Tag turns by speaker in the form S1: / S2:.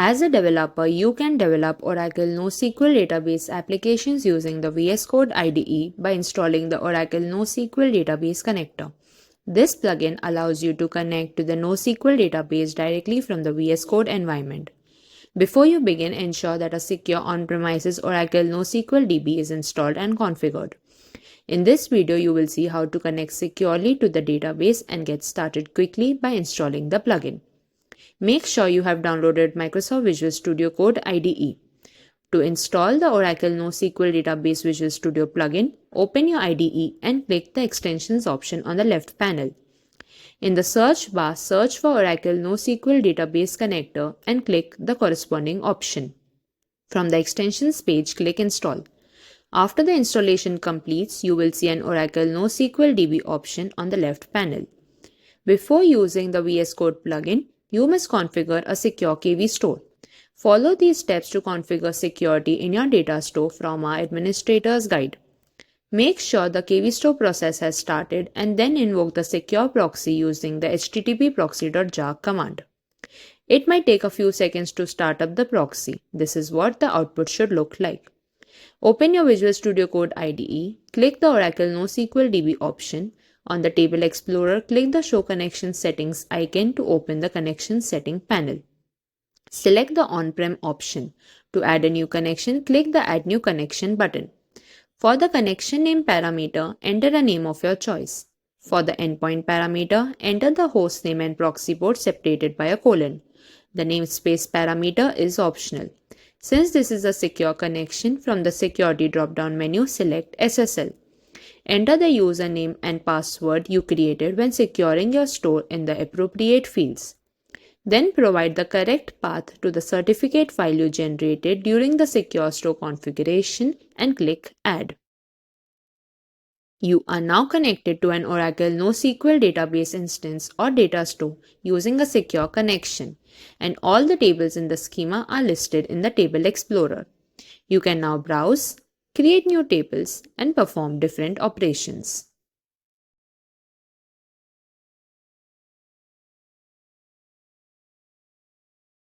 S1: As a developer, you can develop Oracle NoSQL Database applications using the VS Code IDE by installing the Oracle NoSQL Database connector. This plugin allows you to connect to the NoSQL database directly from the VS Code environment. Before you begin, ensure that a secure on-premises Oracle NoSQL DB is installed and configured. In this video, you will see how to connect securely to the database and get started quickly by installing the plugin. Make sure you have downloaded Microsoft Visual Studio Code IDE. To install the Oracle NoSQL Database Visual Studio plugin, open your IDE and click the Extensions option on the left panel. In the search bar, search for Oracle NoSQL Database Connector and click the corresponding option. From the Extensions page, click Install. After the installation completes, you will see an Oracle NoSQL DB option on the left panel. Before using the VS Code plugin, you must configure a secure KV store. Follow these steps to configure security in your data store from our administrator's guide. Make sure the KV store process has started and then invoke the secure proxy using the http proxy.jar command. It might take a few seconds to start up the proxy. This is what the output should look like. Open your Visual Studio Code IDE, click the Oracle NoSQL DB option. On the Table Explorer, click the Show Connection Settings icon to open the Connection Setting panel. Select the On-Prem option. To add a new connection, click the Add New Connection button. For the connection name parameter, enter a name of your choice. For the endpoint parameter, enter the host name and proxy port separated by a colon. The namespace parameter is optional. Since this is a secure connection, from the Security drop-down menu, select SSL. Enter the username and password you created when securing your store in the appropriate fields. Then provide the correct path to the certificate file you generated during the secure store configuration and click Add. You are now connected to an Oracle NoSQL database instance or data store using a secure connection, and all the tables in the schema are listed in the Table Explorer. You can now browse, create new tables, and perform different operations.